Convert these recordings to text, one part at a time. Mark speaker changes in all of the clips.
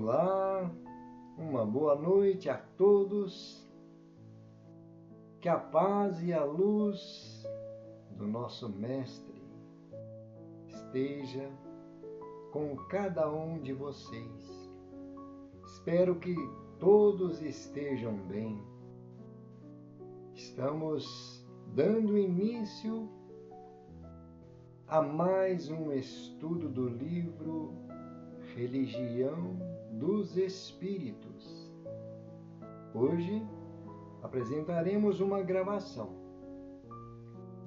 Speaker 1: Olá, uma boa noite a todos. Que a paz e a luz do nosso Mestre esteja com cada um de vocês. Espero que todos estejam bem. Estamos dando início a mais um estudo do livro Religião dos Espíritos. Hoje apresentaremos uma gravação,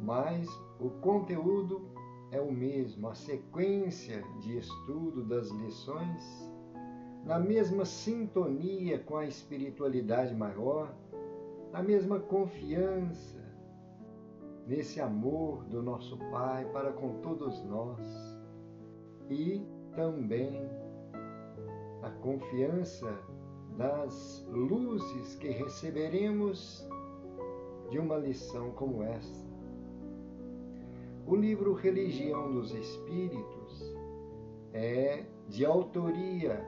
Speaker 1: mas o conteúdo é o mesmo, a sequência de estudo das lições, na mesma sintonia com a espiritualidade maior, na mesma confiança nesse amor do nosso Pai para com todos nós e também a confiança das luzes que receberemos de uma lição como esta. O livro Religião dos Espíritos é de autoria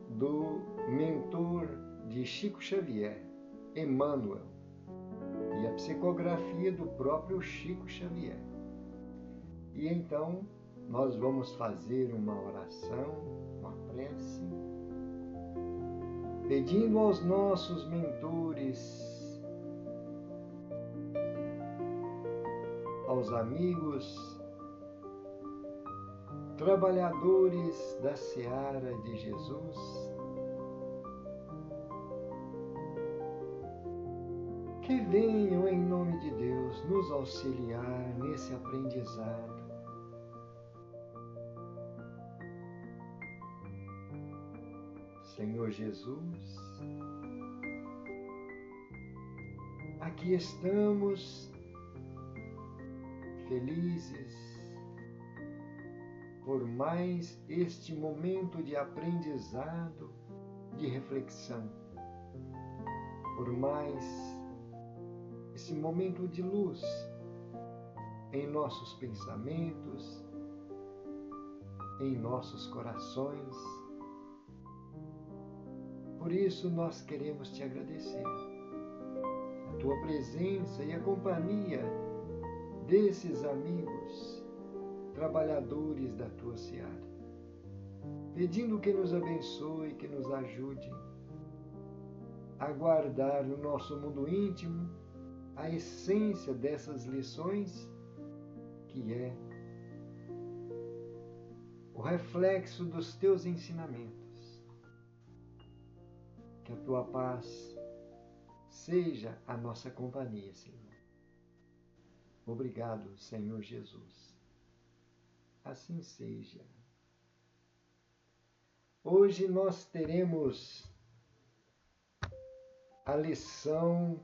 Speaker 1: do mentor de Chico Xavier, Emmanuel, e a psicografia do próprio Chico Xavier. E então nós vamos fazer uma oração, uma prece, pedindo aos nossos mentores, aos amigos, trabalhadores da seara de Jesus, que venham em nome de Deus nos auxiliar nesse aprendizado. Senhor Jesus, aqui estamos felizes por mais este momento de aprendizado, de reflexão, por mais esse momento de luz em nossos pensamentos, em nossos corações. Por isso nós queremos te agradecer a tua presença e a companhia desses amigos, trabalhadores da tua seara, pedindo que nos abençoe, que nos ajude a guardar no nosso mundo íntimo a essência dessas lições, que é o reflexo dos teus ensinamentos. Que a tua paz seja a nossa companhia, Senhor. Obrigado, Senhor Jesus. Assim seja. Hoje nós teremos a lição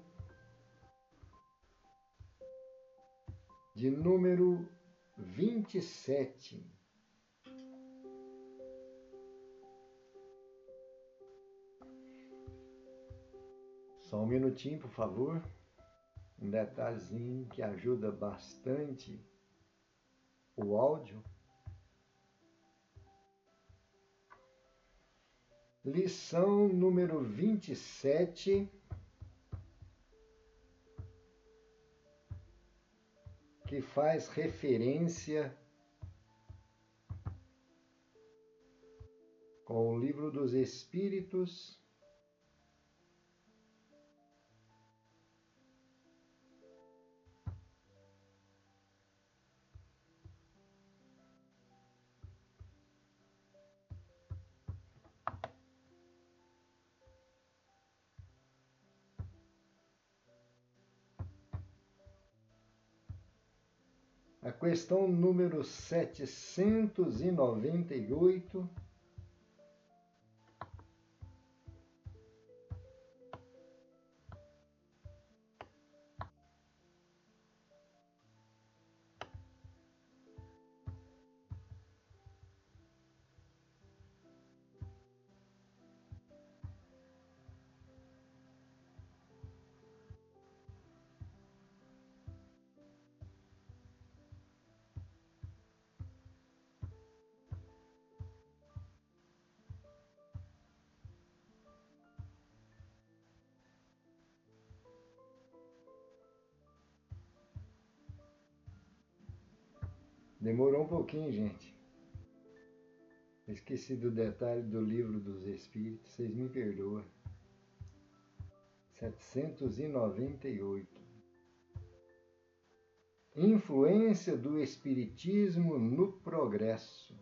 Speaker 1: de número 27. Só um minutinho, por favor. Um detalhezinho que ajuda bastante o áudio. Lição número 27, que faz referência com o Livro dos Espíritos, a questão número 798, Demorou um pouquinho, gente. Esqueci do detalhe do Livro dos Espíritos, vocês me perdoam. 798. Influência do Espiritismo no progresso.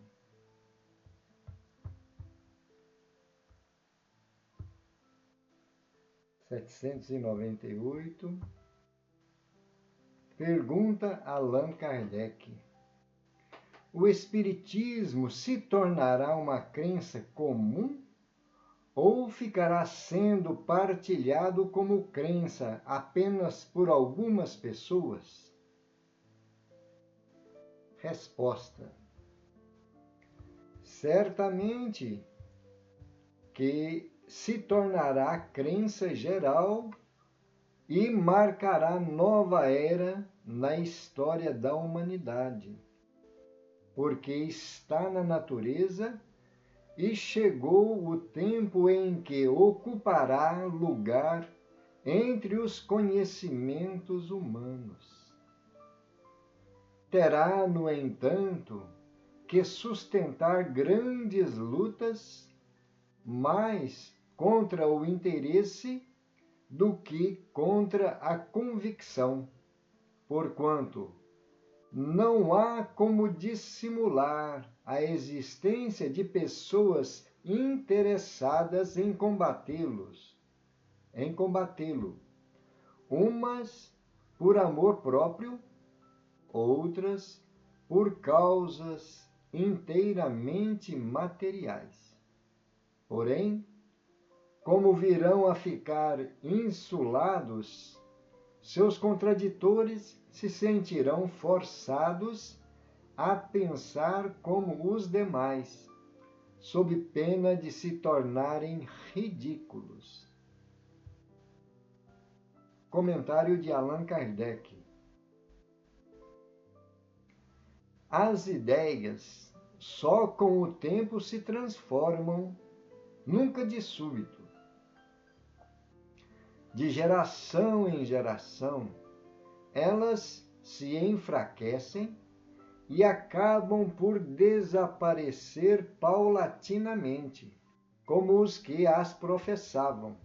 Speaker 1: Pergunta Allan Kardec: o Espiritismo se tornará uma crença comum ou ficará sendo partilhado como crença apenas por algumas pessoas? Resposta: certamente que se tornará crença geral e marcará nova era na história da humanidade, porque está na natureza e chegou o tempo em que ocupará lugar entre os conhecimentos humanos. Terá, no entanto, que sustentar grandes lutas, mais contra o interesse do que contra a convicção, porquanto não há como dissimular a existência de pessoas interessadas em combatê-lo, umas por amor próprio, outras por causas inteiramente materiais. Porém, como virão a ficar insulados, seus contraditores se sentirão forçados a pensar como os demais, sob pena de se tornarem ridículos. Comentário de Allan Kardec. As ideias só com o tempo se transformam, nunca de súbito. De geração em geração, elas se enfraquecem e acabam por desaparecer paulatinamente, como os que as professavam,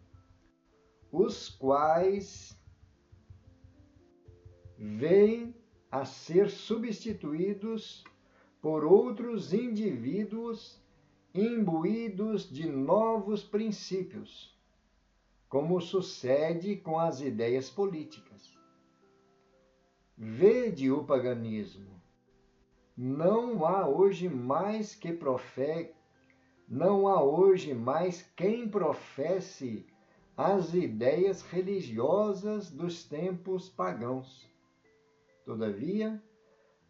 Speaker 1: os quais vêm a ser substituídos por outros indivíduos imbuídos de novos princípios, como sucede com as ideias políticas. Vede o paganismo. Não há hoje mais quem professe as ideias religiosas dos tempos pagãos. Todavia,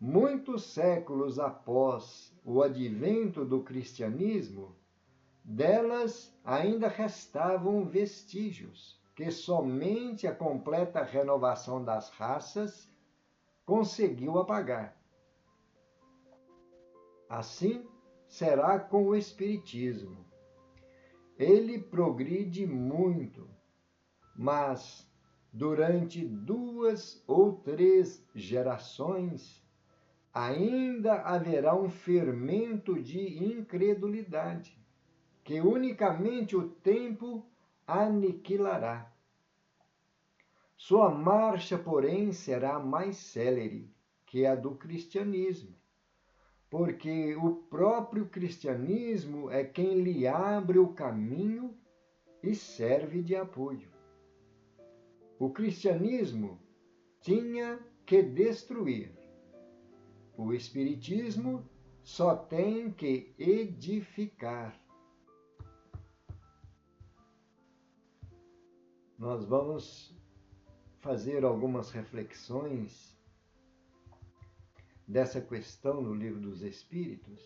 Speaker 1: muitos séculos após o advento do cristianismo, delas ainda restavam vestígios que somente a completa renovação das raças conseguiu apagar. Assim será com o Espiritismo. Ele progride muito, mas durante 2 ou 3 gerações ainda haverá um fermento de incredulidade, que unicamente o tempo aniquilará. Sua marcha, porém, será mais célere que a do cristianismo, porque o próprio cristianismo é quem lhe abre o caminho e serve de apoio. O cristianismo tinha que destruir. O espiritismo só tem que edificar. Nós vamos fazer algumas reflexões dessa questão no Livro dos Espíritos.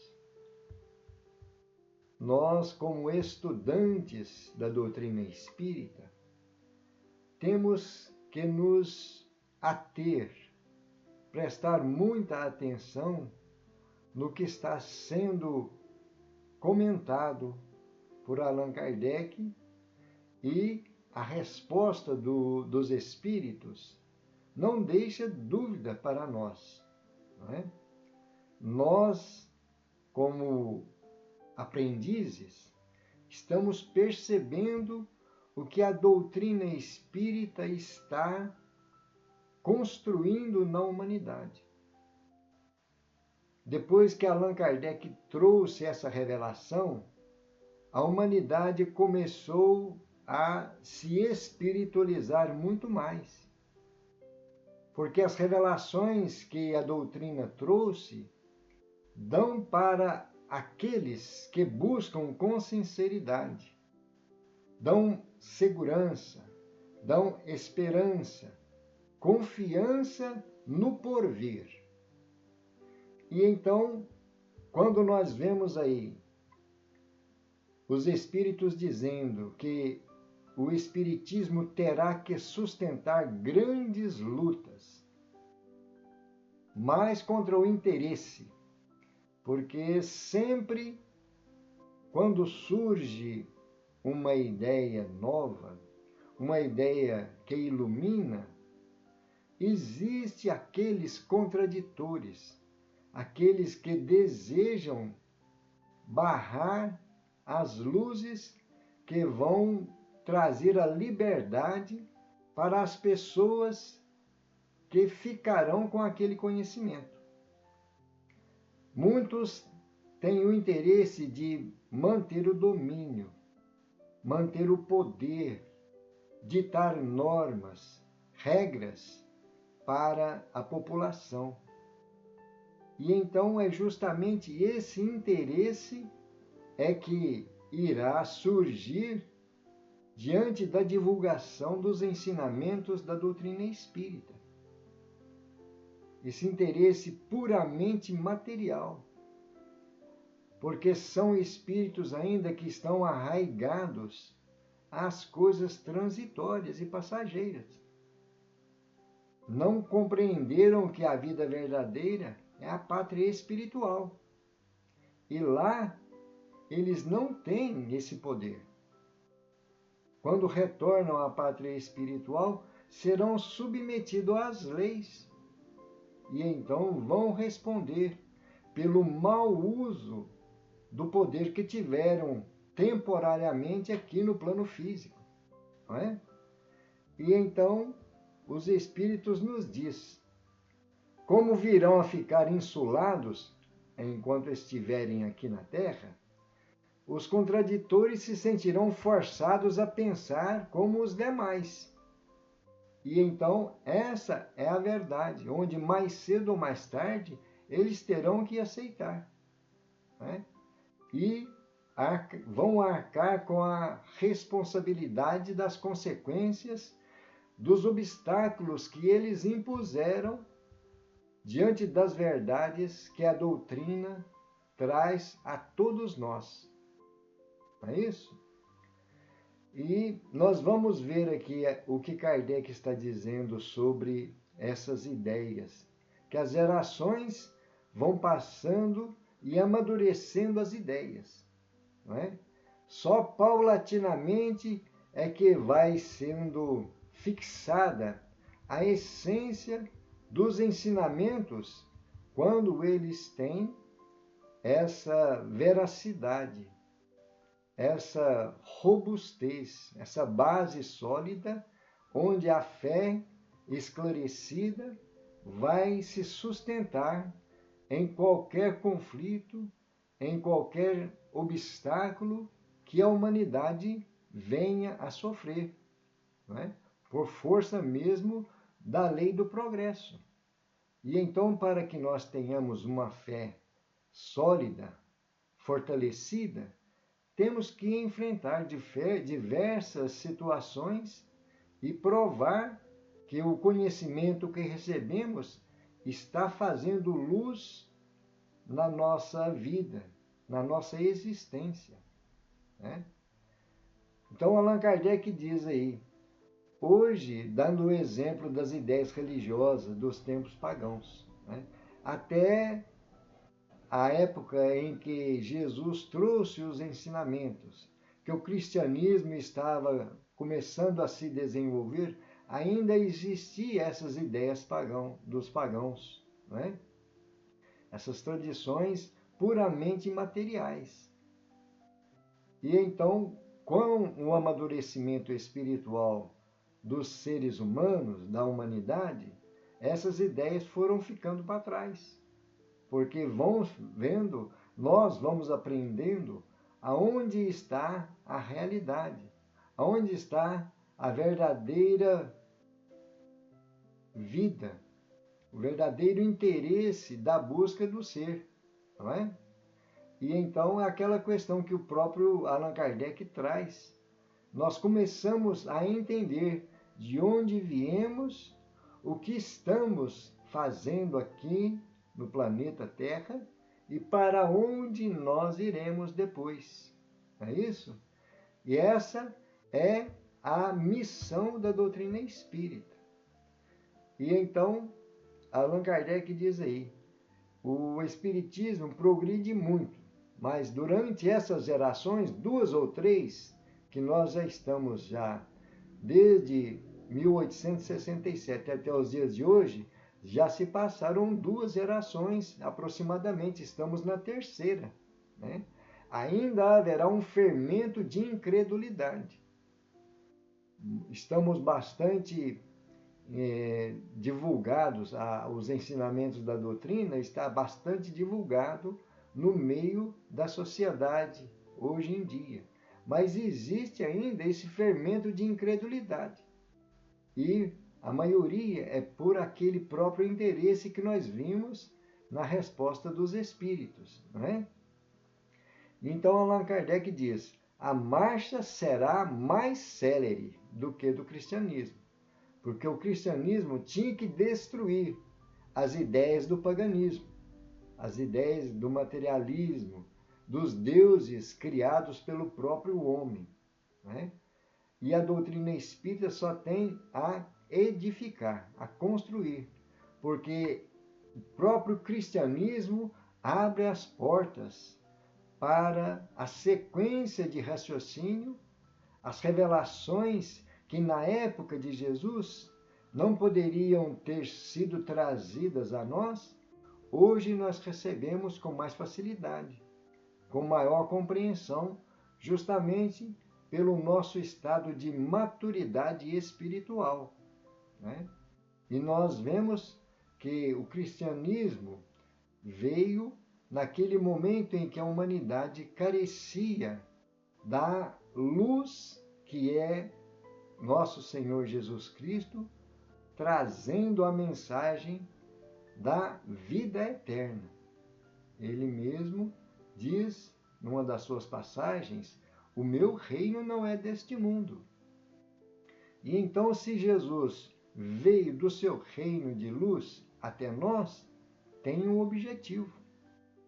Speaker 1: Nós, como estudantes da doutrina espírita, temos que nos ater, prestar muita atenção no que está sendo comentado por Allan Kardec, e a resposta dos Espíritos não deixa dúvida para nós, não é? nós, como aprendizes, estamos percebendo o que a doutrina espírita está construindo na humanidade. Depois que Allan Kardec trouxe essa revelação, a humanidade começou a se espiritualizar muito mais. Porque as revelações que a doutrina trouxe dão para aqueles que buscam com sinceridade, dão segurança, dão esperança, confiança no porvir. E então, quando nós vemos aí os espíritos dizendo que o espiritismo terá que sustentar grandes lutas, mas contra o interesse, porque sempre quando surge uma ideia nova, uma ideia que ilumina, existe aqueles contraditores, aqueles que desejam barrar as luzes que vão trazer a liberdade para as pessoas que ficarão com aquele conhecimento. Muitos têm o interesse de manter o domínio, manter o poder, ditar normas, regras para a população. E então é justamente esse interesse que irá surgir diante da divulgação dos ensinamentos da doutrina espírita. Esse interesse puramente material, porque são espíritos ainda que estão arraigados às coisas transitórias e passageiras. Não compreenderam que a vida verdadeira é a pátria espiritual. E lá eles não têm esse poder. Quando retornam à pátria espiritual, serão submetidos às leis. E então vão responder pelo mau uso do poder que tiveram temporariamente aqui no plano físico. Não é? E então os espíritos nos diz como virão a ficar insulados enquanto estiverem aqui na Terra. Os contraditores se sentirão forçados a pensar como os demais. E então, essa é a verdade, onde mais cedo ou mais tarde eles terão que aceitar. Né? E vão arcar com a responsabilidade das consequências dos obstáculos que eles impuseram diante das verdades que a doutrina traz a todos nós. Não é isso? E nós vamos ver aqui o que Kardec está dizendo sobre essas ideias, que as gerações vão passando e amadurecendo as ideias. Não é? Só paulatinamente é que vai sendo fixada a essência dos ensinamentos quando eles têm essa veracidade, essa robustez, essa base sólida, onde a fé esclarecida vai se sustentar em qualquer conflito, em qualquer obstáculo que a humanidade venha a sofrer, não é? Por força mesmo da lei do progresso. E então, para que nós tenhamos uma fé sólida, fortalecida, temos que enfrentar diversas situações e provar que o conhecimento que recebemos está fazendo luz na nossa vida, na nossa existência. Né? Então, Allan Kardec diz aí, hoje, dando o exemplo das ideias religiosas dos tempos pagãos, né? Até a época em que Jesus trouxe os ensinamentos, que o cristianismo estava começando a se desenvolver, ainda existiam essas ideias dos pagãos, né? essas tradições puramente materiais. E então, com o amadurecimento espiritual dos seres humanos, da humanidade, essas ideias foram ficando para trás. Porque nós vamos aprendendo aonde está a realidade, aonde está a verdadeira vida, o verdadeiro interesse da busca do ser, não é? E então é aquela questão que o próprio Allan Kardec traz. Nós começamos a entender de onde viemos, o que estamos fazendo aqui no planeta Terra e para onde nós iremos depois. Não é isso? E essa é a missão da doutrina espírita. E então, Allan Kardec diz aí, o espiritismo progride muito, mas durante essas gerações, 2 ou 3, que nós já estamos desde 1867 até os dias de hoje, já se passaram 2 gerações aproximadamente, estamos na 3ª, né? Ainda haverá um fermento de incredulidade. Estamos bastante divulgados, os ensinamentos da doutrina está bastante divulgado no meio da sociedade hoje em dia. Mas existe ainda esse fermento de incredulidade. E a maioria é por aquele próprio interesse que nós vimos na resposta dos espíritos, não é? Então Allan Kardec diz: a marcha será mais célere do que do cristianismo, porque o cristianismo tinha que destruir as ideias do paganismo, as ideias do materialismo, dos deuses criados pelo próprio homem, né? E a doutrina espírita só tem a edificar, a construir, porque o próprio cristianismo abre as portas para a sequência de raciocínio, as revelações que na época de Jesus não poderiam ter sido trazidas a nós, hoje nós recebemos com mais facilidade, com maior compreensão, justamente pelo nosso estado de maturidade espiritual, né? E nós vemos que o cristianismo veio naquele momento em que a humanidade carecia da luz que é nosso Senhor Jesus Cristo, trazendo a mensagem da vida eterna. Ele mesmo diz, numa das suas passagens, o meu reino não é deste mundo. E então, se Jesus veio do seu reino de luz até nós, tem um objetivo: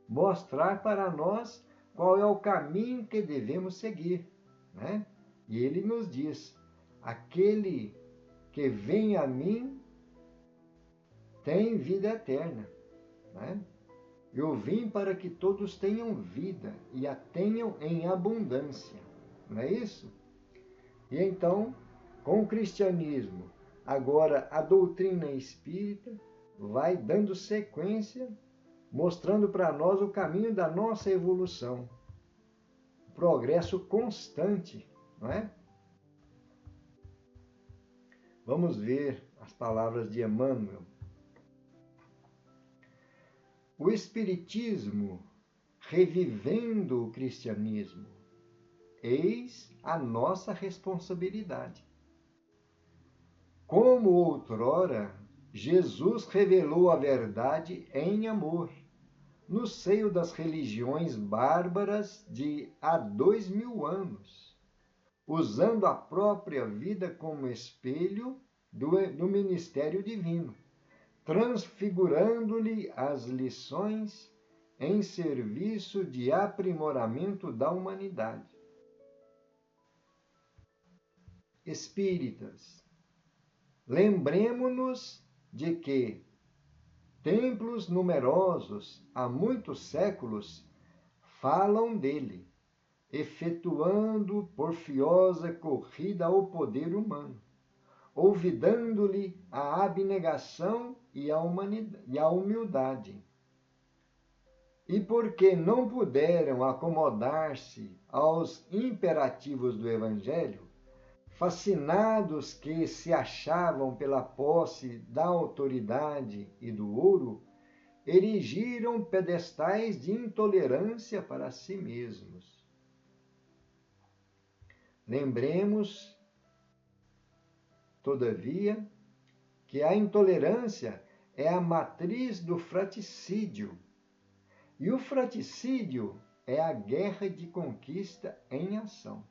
Speaker 1: mostrar para nós qual é o caminho que devemos seguir, né? E ele nos diz: aquele que vem a mim tem vida eterna, né? Eu vim para que todos tenham vida e a tenham em abundância, não é isso? E então, com o cristianismo, agora a doutrina espírita vai dando sequência, mostrando para nós o caminho da nossa evolução, progresso constante, não é? Vamos ver as palavras de Emmanuel. O Espiritismo revivendo o cristianismo, eis a nossa responsabilidade. Como outrora, Jesus revelou a verdade em amor, no seio das religiões bárbaras de há 2000 anos, usando a própria vida como espelho do ministério divino, transfigurando-lhe as lições em serviço de aprimoramento da humanidade. Espíritas, lembremo-nos de que templos numerosos há muitos séculos falam dele, efetuando porfiosa corrida ao poder humano, olvidando-lhe a abnegação e a humildade. e porque não puderam acomodar-se aos imperativos do Evangelho, fascinados que se achavam pela posse da autoridade e do ouro, erigiram pedestais de intolerância para si mesmos. Lembremos, todavia, que a intolerância é a matriz do fratricídio, e o fratricídio é a guerra de conquista em ação.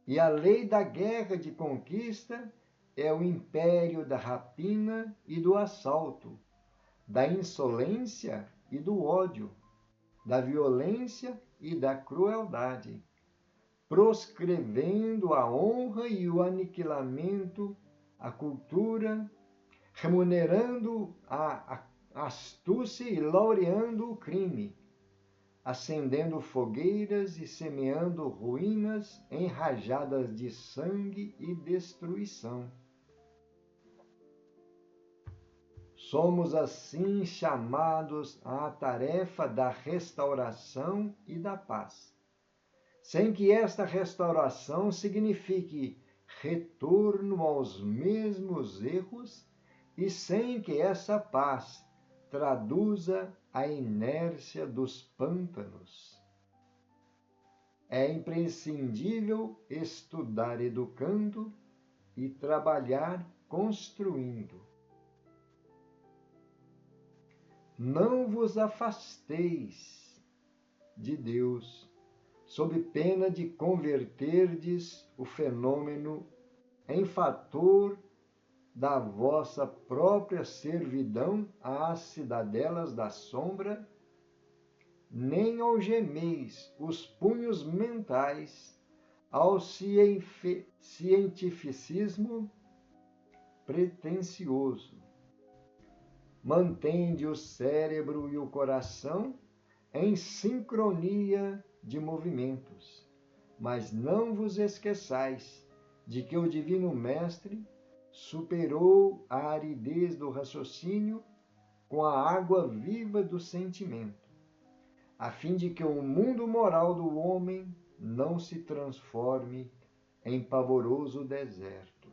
Speaker 1: E a lei da guerra de conquista é o império da rapina e do assalto, da insolência e do ódio, da violência e da crueldade, proscrevendo a honra e o aniquilamento, a cultura, remunerando a astúcia e laureando o crime, acendendo fogueiras e semeando ruínas enrajadas de sangue e destruição. Somos assim chamados à tarefa da restauração e da paz, sem que esta restauração signifique retorno aos mesmos erros e sem que essa paz traduza a inércia dos pântanos. É imprescindível estudar educando e trabalhar construindo. Não vos afasteis de Deus, sob pena de converterdes o fenômeno em fator da vossa própria servidão às cidadelas da sombra, nem algemeis os punhos mentais ao cientificismo pretensioso. Mantende o cérebro e o coração em sincronia de movimentos, mas não vos esqueçais de que o Divino Mestre superou a aridez do raciocínio com a água viva do sentimento, a fim de que o mundo moral do homem não se transforme em pavoroso deserto.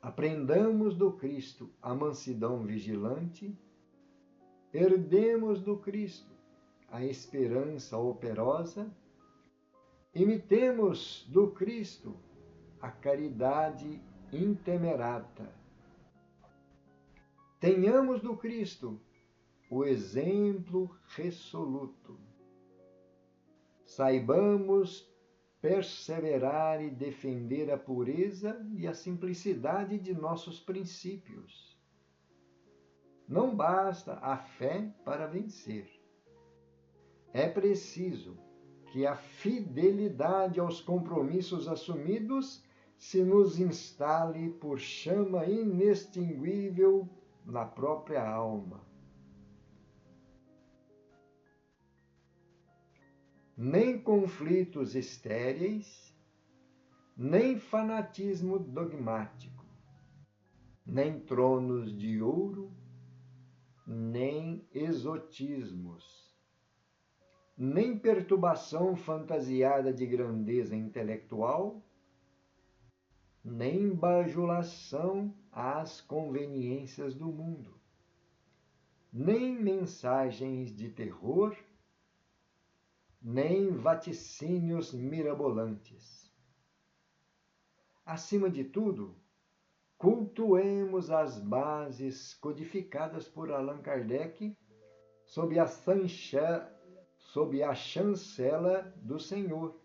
Speaker 1: Aprendamos do Cristo a mansidão vigilante, herdemos do Cristo a esperança operosa, imitemos do Cristo a caridade intemerata. Tenhamos do Cristo o exemplo resoluto. Saibamos perseverar e defender a pureza e a simplicidade de nossos princípios. Não basta a fé para vencer. É preciso que a fidelidade aos compromissos assumidos se nos instale por chama inextinguível na própria alma. Nem conflitos estéreis, nem fanatismo dogmático, nem tronos de ouro, nem exotismos, nem perturbação fantasiada de grandeza intelectual, nem bajulação às conveniências do mundo, nem mensagens de terror, nem vaticínios mirabolantes. Acima de tudo, cultuemos as bases codificadas por Allan Kardec sob a chancela do Senhor,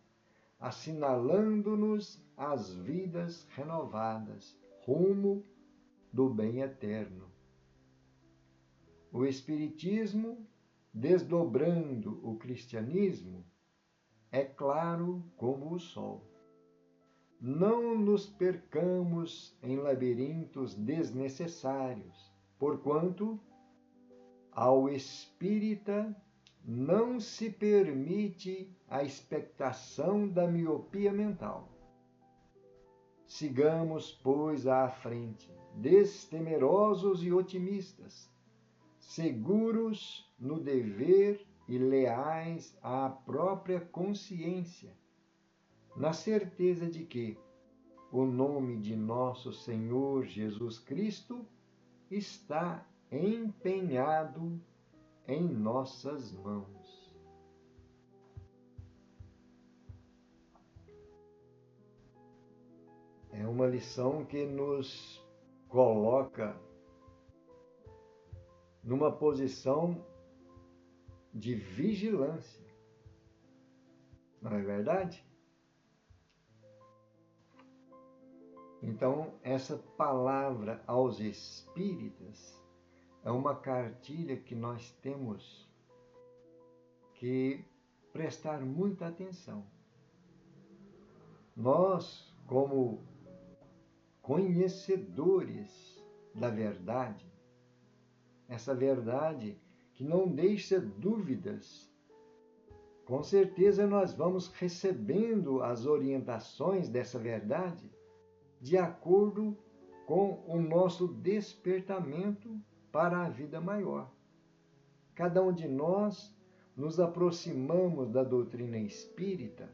Speaker 1: assinalando-nos as vidas renovadas, rumo do bem eterno. O Espiritismo, desdobrando o cristianismo, é claro como o sol. Não nos percamos em labirintos desnecessários, porquanto ao espírita não se permite a expectação da miopia mental. Sigamos, pois, à frente, destemerosos e otimistas, seguros no dever e leais à própria consciência, na certeza de que o nome de nosso Senhor Jesus Cristo está empenhado em nossas mãos. É uma lição que nos coloca numa posição de vigilância. Não é verdade? Então, essa palavra aos espíritas é uma cartilha que nós temos que prestar muita atenção. Nós, como conhecedores da verdade, essa verdade que não deixa dúvidas, com certeza nós vamos recebendo as orientações dessa verdade de acordo com o nosso despertamento para a vida maior. Cada um de nós nos aproximamos da doutrina espírita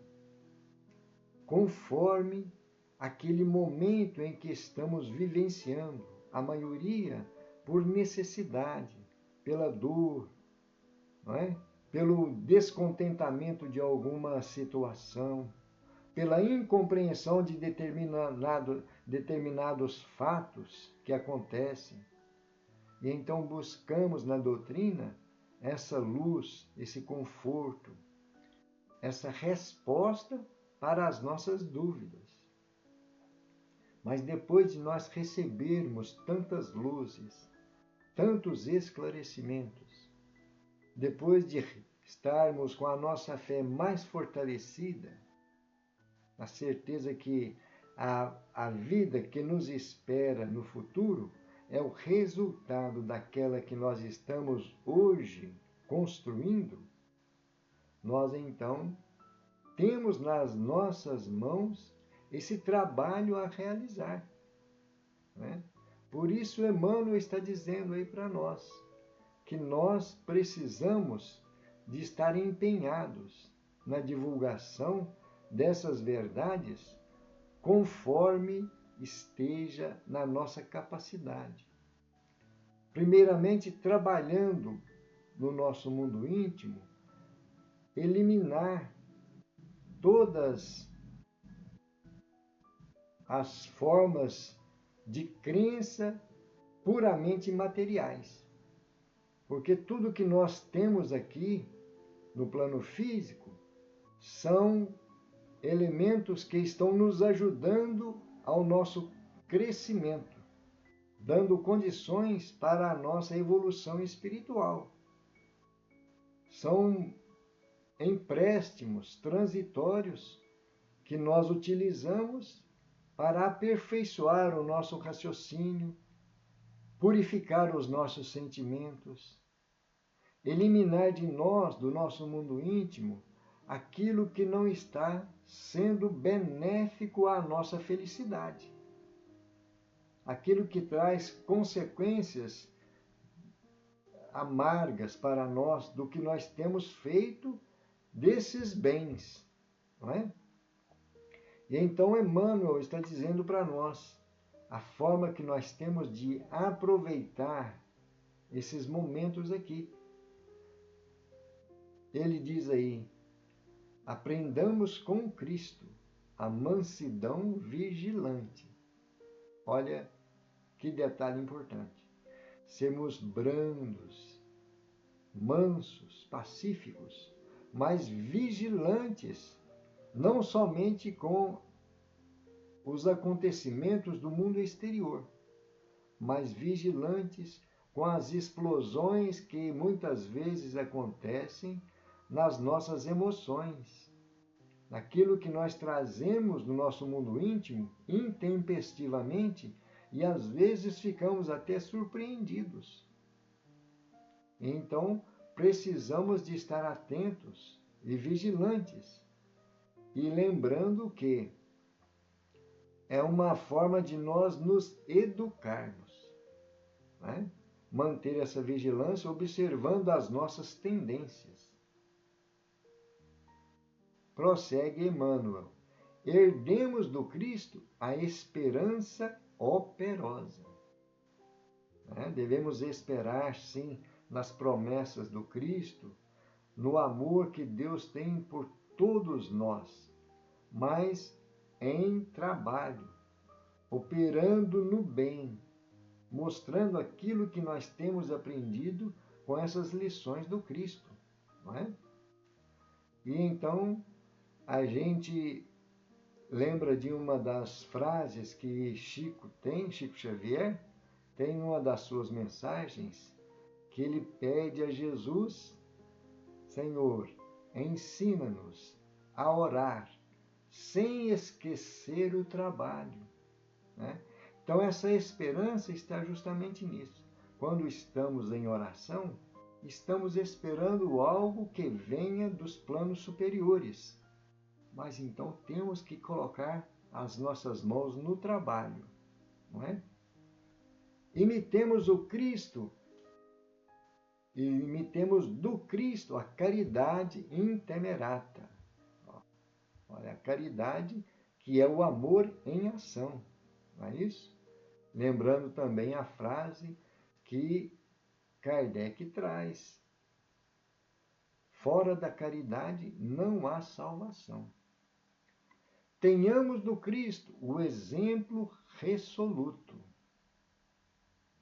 Speaker 1: conforme aquele momento em que estamos vivenciando, a maioria por necessidade, pela dor, não é? Pelo descontentamento de alguma situação, pela incompreensão de determinados fatos que acontecem. E então buscamos na doutrina essa luz, esse conforto, essa resposta para as nossas dúvidas. Mas depois de nós recebermos tantas luzes, tantos esclarecimentos, depois de estarmos com a nossa fé mais fortalecida, a certeza que a vida que nos espera no futuro é o resultado daquela que nós estamos hoje construindo, nós então temos nas nossas mãos esse trabalho a realizar, né? Por isso Emmanuel está dizendo aí para nós que nós precisamos de estar empenhados na divulgação dessas verdades conforme esteja na nossa capacidade. Primeiramente, trabalhando no nosso mundo íntimo, eliminar todas as formas de crença puramente materiais. Porque tudo que nós temos aqui no plano físico são elementos que estão nos ajudando ao nosso crescimento, dando condições para a nossa evolução espiritual. São empréstimos transitórios que nós utilizamos para aperfeiçoar o nosso raciocínio, purificar os nossos sentimentos, eliminar de nós, do nosso mundo íntimo, aquilo que não está sendo benéfico à nossa felicidade. Aquilo que traz consequências amargas para nós do que nós temos feito desses bens, não é? E então Emmanuel está dizendo para nós a forma que nós temos de aproveitar esses momentos aqui. Ele diz aí: aprendamos com Cristo a mansidão vigilante. Olha que detalhe importante. Sermos brandos, mansos, pacíficos, mas vigilantes, não somente com os acontecimentos do mundo exterior, mas vigilantes com as explosões que muitas vezes acontecem nas nossas emoções, naquilo que nós trazemos no nosso mundo íntimo intempestivamente e às vezes ficamos até surpreendidos. Então, precisamos de estar atentos e vigilantes e lembrando que é uma forma de nós nos educarmos, né? Manter essa vigilância observando as nossas tendências. Prossegue Emmanuel. Herdemos do Cristo a esperança operosa. Devemos esperar, sim, nas promessas do Cristo, no amor que Deus tem por todos nós, mas em trabalho, operando no bem, mostrando aquilo que nós temos aprendido com essas lições do Cristo, não é? E então a gente lembra de uma das frases que Chico Xavier tem em uma das suas mensagens, que ele pede a Jesus: Senhor, ensina-nos a orar sem esquecer o trabalho, né? Então essa esperança está justamente nisso. Quando estamos em oração, estamos esperando algo que venha dos planos superiores. Mas então temos que colocar as nossas mãos no trabalho, não é? Imitemos o Cristo, e imitemos do Cristo a caridade intemerata. Olha, a caridade que é o amor em ação, não é isso? Lembrando também a frase que Kardec traz: fora da caridade não há salvação. Tenhamos do Cristo o exemplo resoluto.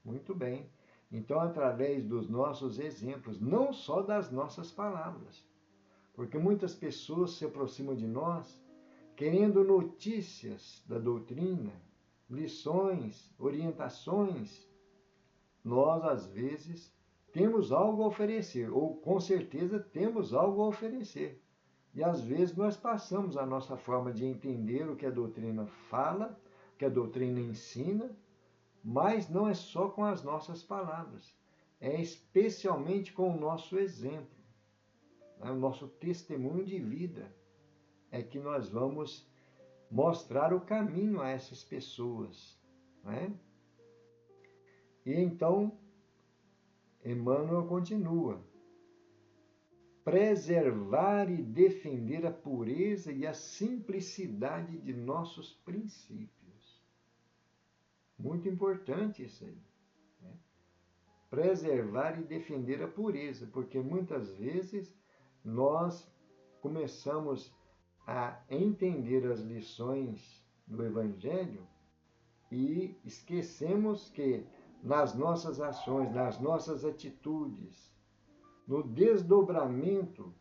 Speaker 1: Muito bem. Então, através dos nossos exemplos, não só das nossas palavras, porque muitas pessoas se aproximam de nós querendo notícias da doutrina, lições, orientações. Nós, às vezes, temos algo a oferecer, ou com certeza temos algo a oferecer. E às vezes nós passamos a nossa forma de entender o que a doutrina fala, o que a doutrina ensina, mas não é só com as nossas palavras, é especialmente com o nosso exemplo, né? O nosso testemunho de vida é que nós vamos mostrar o caminho a essas pessoas, né? E então, Emmanuel continua: preservar e defender a pureza e a simplicidade de nossos princípios. Muito importante isso aí, né? Preservar e defender a pureza, porque muitas vezes nós começamos a entender as lições do Evangelho e esquecemos que nas nossas ações, nas nossas atitudes, no desdobramento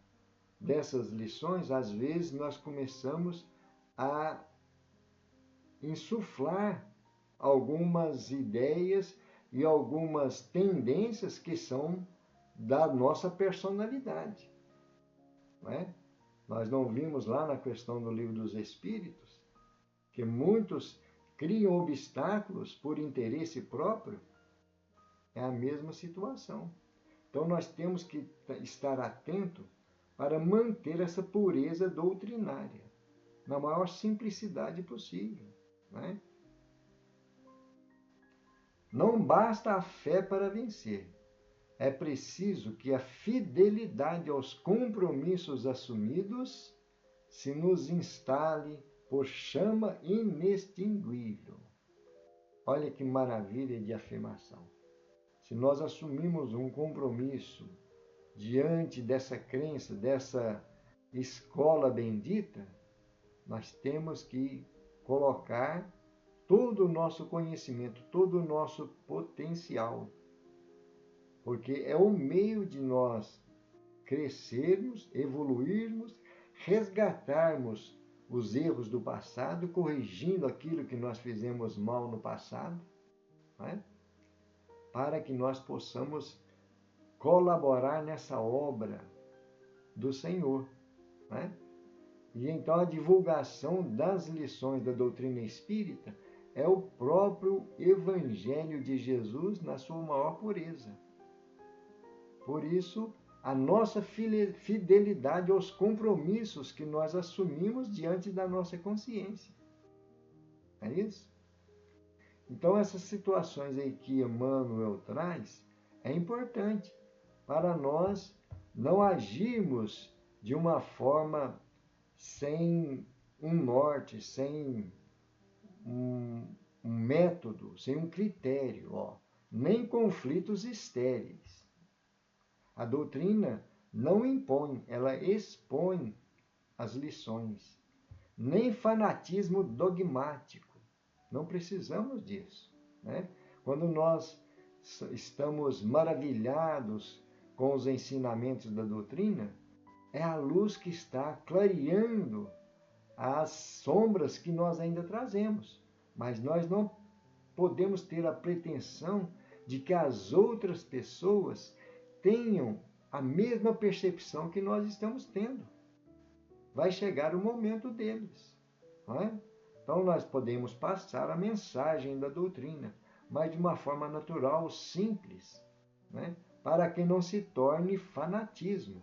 Speaker 1: dessas lições, às vezes nós começamos a insuflar algumas ideias e algumas tendências que são da nossa personalidade, não é? Nós não vimos lá na questão do Livro dos Espíritos que muitos criam obstáculos por interesse próprio? É a mesma situação. Então nós temos que estar atento para manter essa pureza doutrinária na maior simplicidade possível, não é? Não basta a fé para vencer. É preciso que a fidelidade aos compromissos assumidos se nos instale por chama inextinguível. Olha que maravilha de afirmação. Se nós assumimos um compromisso diante dessa crença, dessa escola bendita, nós temos que colocar todo o nosso conhecimento, todo o nosso potencial, porque é o meio de nós crescermos, evoluirmos, resgatarmos os erros do passado, corrigindo aquilo que nós fizemos mal no passado, né? Para que nós possamos colaborar nessa obra do Senhor, né? E então a divulgação das lições da doutrina espírita é o próprio Evangelho de Jesus na sua maior pureza. Por isso, a nossa fidelidade aos compromissos que nós assumimos diante da nossa consciência. É isso? Então, essas situações aí que Emmanuel traz é importante para nós não agirmos de uma forma sem um norte, sem um método, sem um critério, nem conflitos estéreis. A doutrina não impõe, ela expõe as lições, nem fanatismo dogmático. Não precisamos disso, né? Quando nós estamos maravilhados com os ensinamentos da doutrina, é a luz que está clareando as sombras que nós ainda trazemos. Mas nós não podemos ter a pretensão de que as outras pessoas tenham a mesma percepção que nós estamos tendo. Vai chegar o momento deles, não é? Então nós podemos passar a mensagem da doutrina, mas de uma forma natural, simples, né? Para que não se torne fanatismo.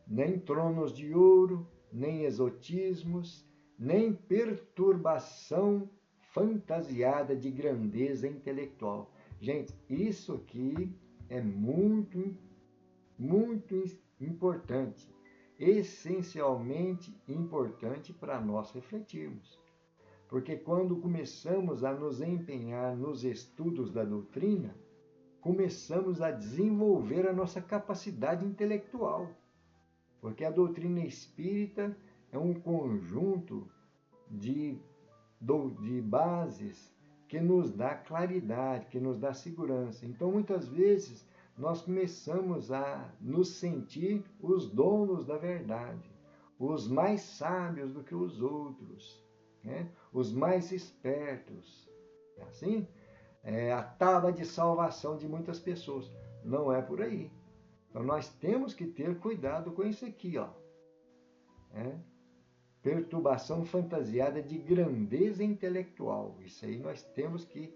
Speaker 1: Nem tronos de ouro, nem exotismos, nem perturbação fantasiada de grandeza intelectual. Gente, isso aqui é muito, muito importante, essencialmente importante para nós refletirmos. Porque quando começamos a nos empenhar nos estudos da doutrina, começamos a desenvolver a nossa capacidade intelectual. Porque a doutrina espírita é um conjunto de bases que nos dá claridade, que nos dá segurança. Então, muitas vezes, nós começamos a nos sentir os donos da verdade, os mais sábios do que os outros, né? Os mais espertos. É assim? É a tábua de salvação de muitas pessoas. Não é por aí. Então, nós temos que ter cuidado com isso aqui, perturbação fantasiada de grandeza intelectual. Isso aí nós temos que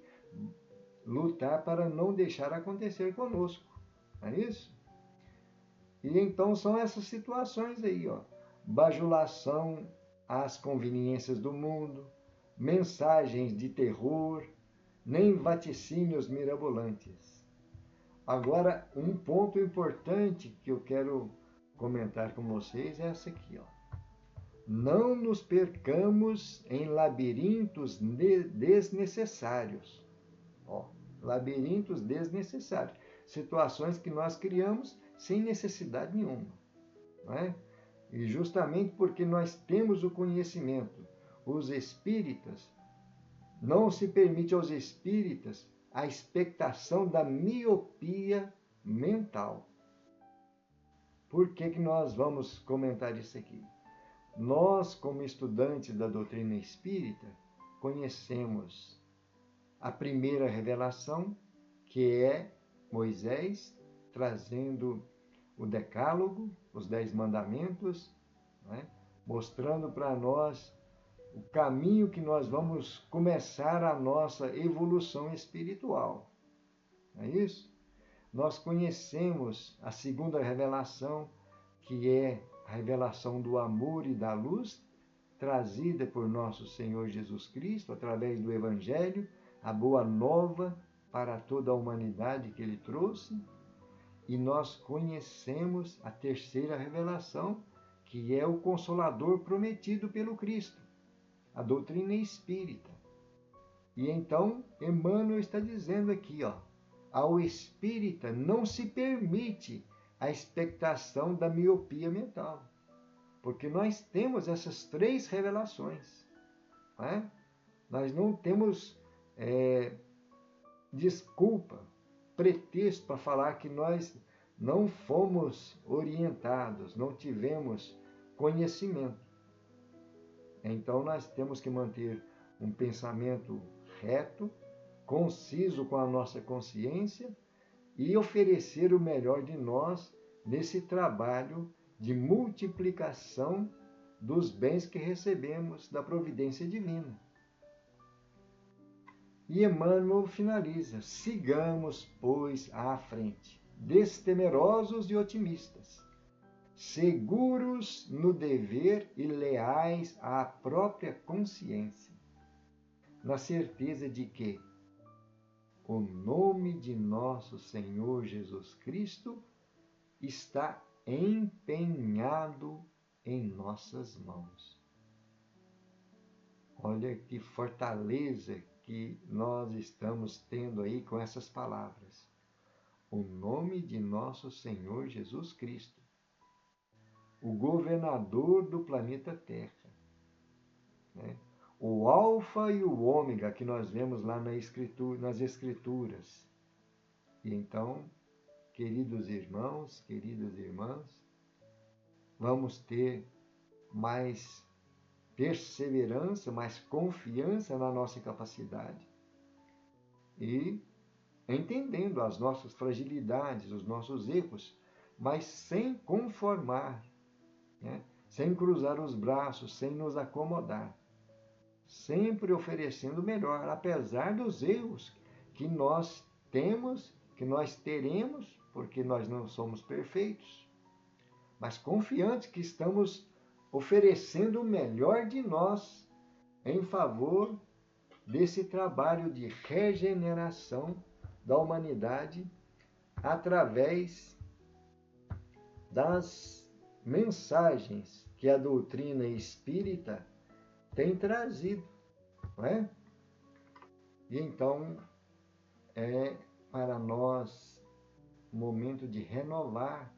Speaker 1: lutar para não deixar acontecer conosco. Não é isso? E então são essas situações aí, bajulação às conveniências do mundo, mensagens de terror, nem vaticínios mirabolantes. Agora, um ponto importante que eu quero comentar com vocês é essa aqui, Não nos percamos em labirintos desnecessários. Labirintos desnecessários. Situações que nós criamos sem necessidade nenhuma. Não é? E justamente porque nós temos o conhecimento, os espíritas, não se permite aos espíritas a expectação da miopia mental. Por que nós vamos comentar isso aqui? Nós, como estudantes da doutrina espírita, conhecemos a primeira revelação, que é Moisés trazendo o Decálogo, os 10 mandamentos, mostrando para nós o caminho que nós vamos começar a nossa evolução espiritual. Não é isso? Nós conhecemos a segunda revelação, que é a revelação do amor e da luz, trazida por nosso Senhor Jesus Cristo, através do Evangelho, a boa nova para toda a humanidade que ele trouxe. E nós conhecemos a terceira revelação, que é o Consolador prometido pelo Cristo, a doutrina espírita. E então, Emmanuel está dizendo aqui, ao espírita não se permite a expectação da miopia mental. Porque nós temos essas 3 revelações. Nós não temos desculpa, pretexto para falar que nós não fomos orientados, não tivemos conhecimento. Então nós temos que manter um pensamento reto, conciso com a nossa consciência e oferecer o melhor de nós nesse trabalho de multiplicação dos bens que recebemos da providência divina. E Emmanuel finaliza: sigamos, pois, à frente, destemerosos e otimistas, seguros no dever e leais à própria consciência, na certeza de que o nome de nosso Senhor Jesus Cristo está empenhado em nossas mãos. Olha que fortaleza que nós estamos tendo aí com essas palavras. O nome de nosso Senhor Jesus Cristo, o governador do planeta Terra, né? O Alfa e o Ômega que nós vemos lá nas Escrituras. E então, queridos irmãos, queridas irmãs, vamos ter mais perseverança, mais confiança na nossa capacidade e entendendo as nossas fragilidades, os nossos erros, mas sem conformar, né? Sem cruzar os braços, sem nos acomodar, sempre oferecendo o melhor, apesar dos erros que nós temos, que nós teremos, porque nós não somos perfeitos, mas confiantes que estamos oferecendo o melhor de nós em favor desse trabalho de regeneração da humanidade através das mensagens que a doutrina espírita tem trazido, não é? E então é para nós momento de renovar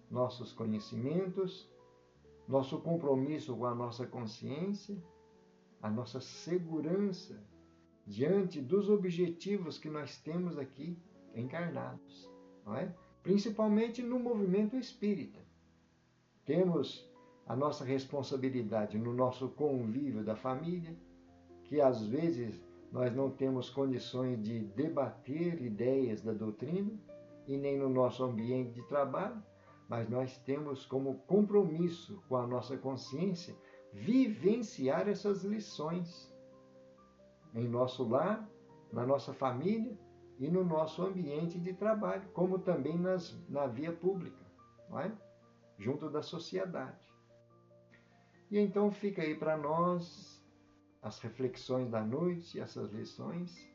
Speaker 1: nossos conhecimentos, nosso compromisso com a nossa consciência, a nossa segurança diante dos objetivos que nós temos aqui encarnados, não é? Principalmente no movimento espírita. Temos a nossa responsabilidade no nosso convívio da família, que às vezes nós não temos condições de debater ideias da doutrina, e nem no nosso ambiente de trabalho, mas nós temos como compromisso com a nossa consciência vivenciar essas lições em nosso lar, na nossa família e no nosso ambiente de trabalho, como também na via pública, não é? Junto da sociedade. E então fica aí para nós as reflexões da noite, essas lições.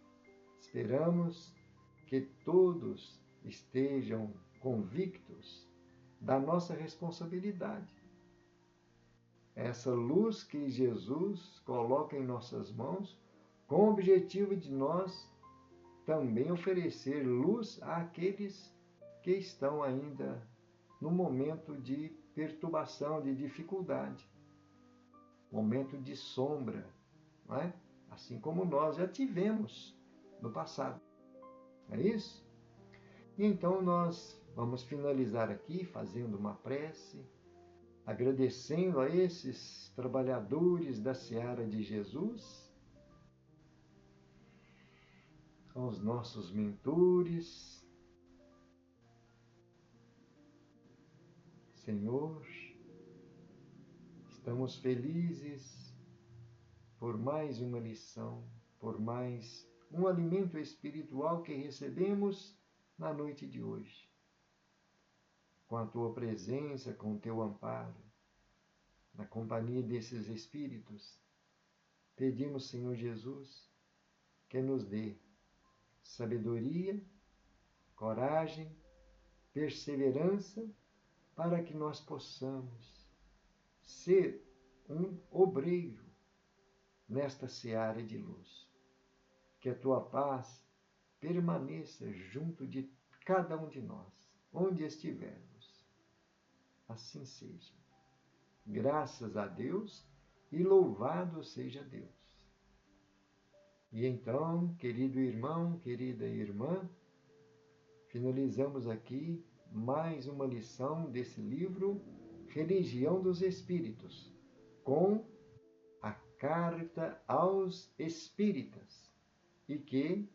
Speaker 1: Esperamos que todos estejam convictos da nossa responsabilidade. Essa luz que Jesus coloca em nossas mãos, com o objetivo de nós também oferecer luz àqueles que estão ainda no momento de perturbação, de dificuldade, momento de sombra, não é? Assim como nós já tivemos no passado. É isso? E então nós vamos finalizar aqui fazendo uma prece, agradecendo a esses trabalhadores da seara de Jesus, aos nossos mentores. Senhor, estamos felizes por mais uma lição, por mais um alimento espiritual que recebemos na noite de hoje. Com a Tua presença, com o Teu amparo, na companhia desses Espíritos, pedimos, Senhor Jesus, que nos dê sabedoria, coragem, perseverança, para que nós possamos ser um obreiro nesta seara de luz. Que a Tua paz permaneça junto de cada um de nós, onde estivermos. Assim seja. Graças a Deus e louvado seja Deus. E então, querido irmão, querida irmã, finalizamos aqui mais uma lição desse livro Religião dos Espíritos, com a Carta aos Espíritas, e que,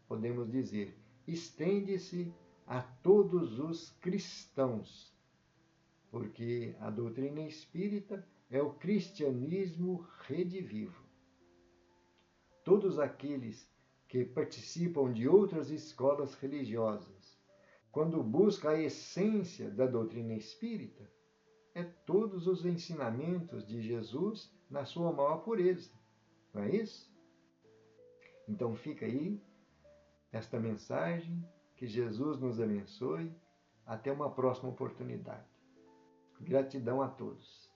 Speaker 1: podemos dizer, estende-se a todos os cristãos, porque a doutrina espírita é o cristianismo redivivo. Todos aqueles que participam de outras escolas religiosas, quando busca a essência da doutrina espírita, é todos os ensinamentos de Jesus na sua maior pureza. Não é isso? Então fica aí esta mensagem, que Jesus nos abençoe. Até uma próxima oportunidade. Gratidão a todos.